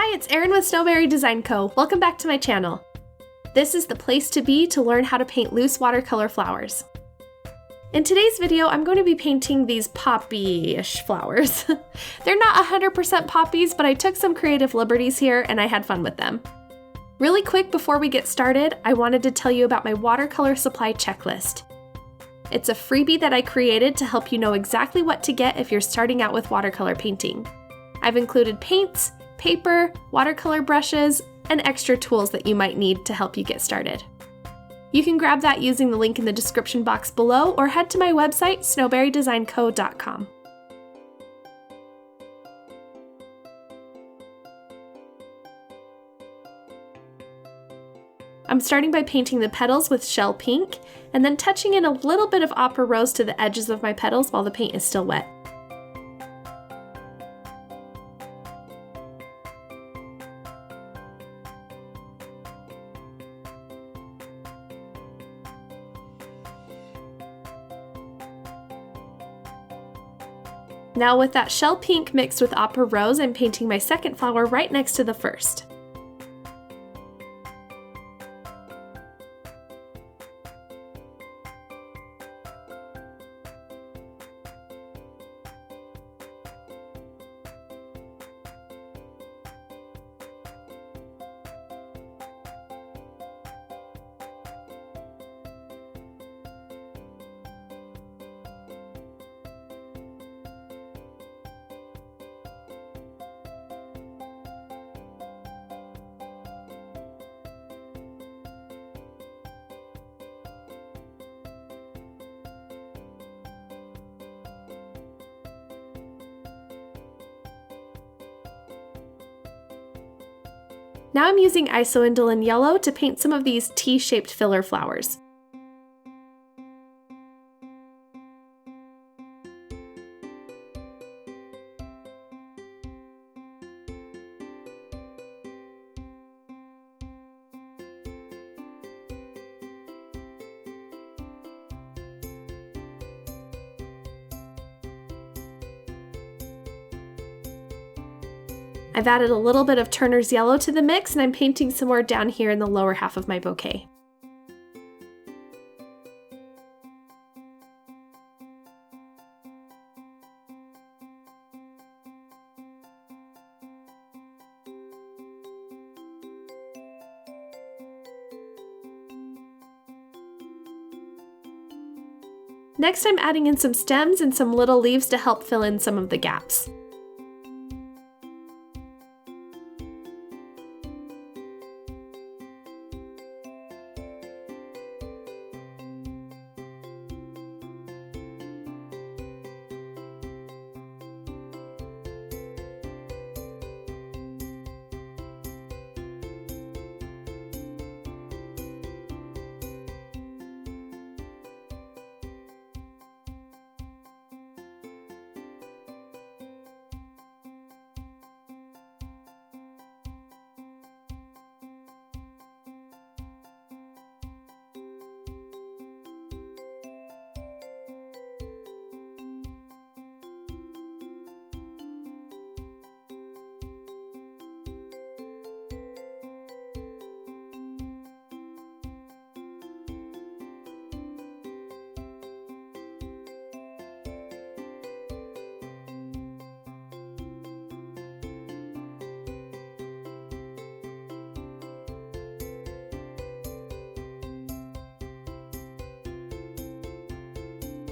Hi, it's Erin with Snowberry Design Co. Welcome back to my channel. This is the place to be to learn how to paint loose watercolor flowers. In today's video, I'm going to be painting these poppy-ish flowers. They're not 100% poppies, but I took some creative liberties here and I had fun with them. Really quick before we get started, I wanted to tell you about my watercolor supply checklist. It's a freebie that I created to help you know exactly what to get if you're starting out with watercolor painting. I've included paints, paper, watercolor brushes, and extra tools that you might need to help you get started. You can grab that using the link in the description box below or head to my website, snowberrydesignco.com. I'm starting by painting the petals with shell pink, and then touching in a little bit of opera rose to the edges of my petals while the paint is still wet. Now with that shell pink mixed with opera rose, I'm painting my second flower right next to the first. Now I'm using isoindolin yellow to paint some of these T-shaped filler flowers. I've added a little bit of Turner's yellow to the mix, and I'm painting some more down here in the lower half of my bouquet. Next, I'm adding in some stems and some little leaves to help fill in some of the gaps.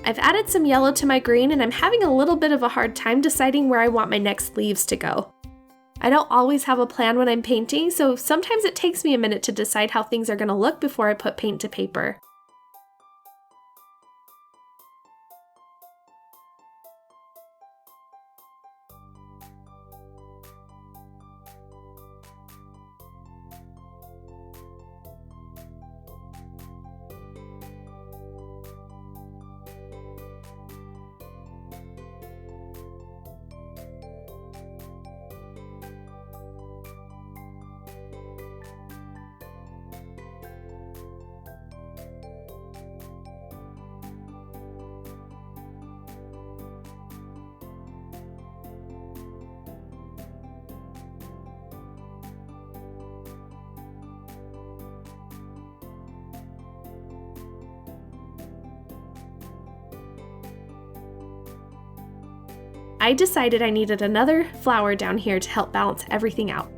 I've added some yellow to my green, and I'm having a little bit of a hard time deciding where I want my next leaves to go. I don't always have a plan when I'm painting, so sometimes it takes me a minute to decide how things are going to look before I put paint to paper. I decided I needed another flower down here to help balance everything out.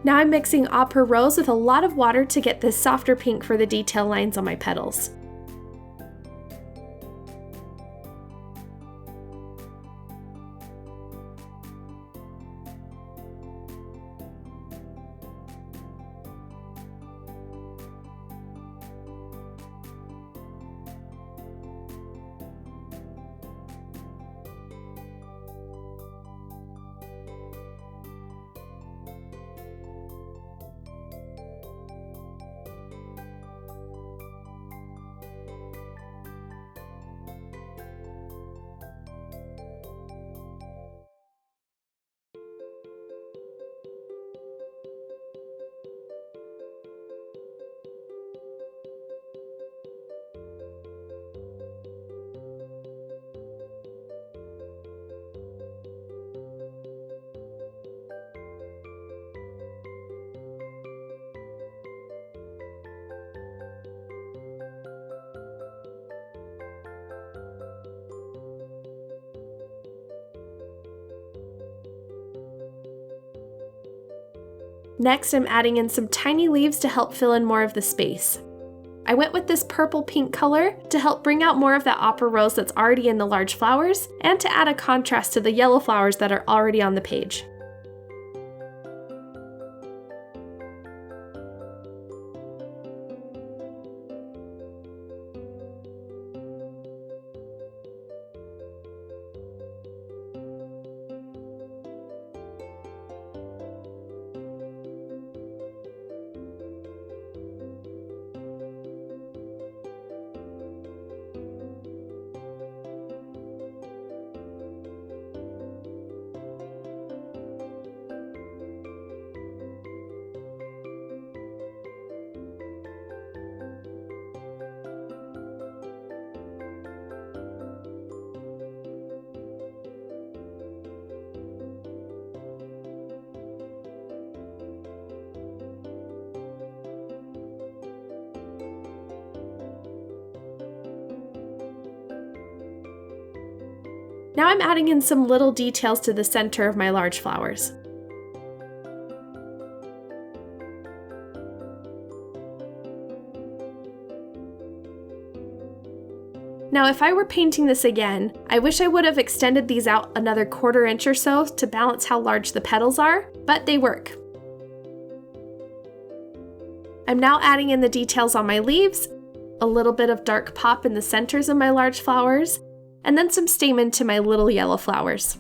Now I'm mixing opera rose with a lot of water to get this softer pink for the detail lines on my petals. Next, I'm adding in some tiny leaves to help fill in more of the space. I went with this purple-pink color to help bring out more of that opera rose that's already in the large flowers, and to add a contrast to the yellow flowers that are already on the page. Now I'm adding in some little details to the center of my large flowers. Now if I were painting this again, I wish I would have extended these out another 1/4 inch or so to balance how large the petals are, but they work. I'm now adding in the details on my leaves, a little bit of dark pop in the centers of my large flowers, and then some stamen to my little yellow flowers.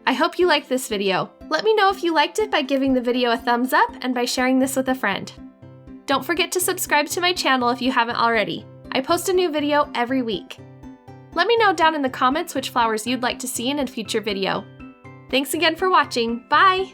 I hope you liked this video. Let me know if you liked it by giving the video a thumbs up and by sharing this with a friend. Don't forget to subscribe to my channel if you haven't already. I post a new video every week. Let me know down in the comments which flowers you'd like to see in a future video. Thanks again for watching. Bye!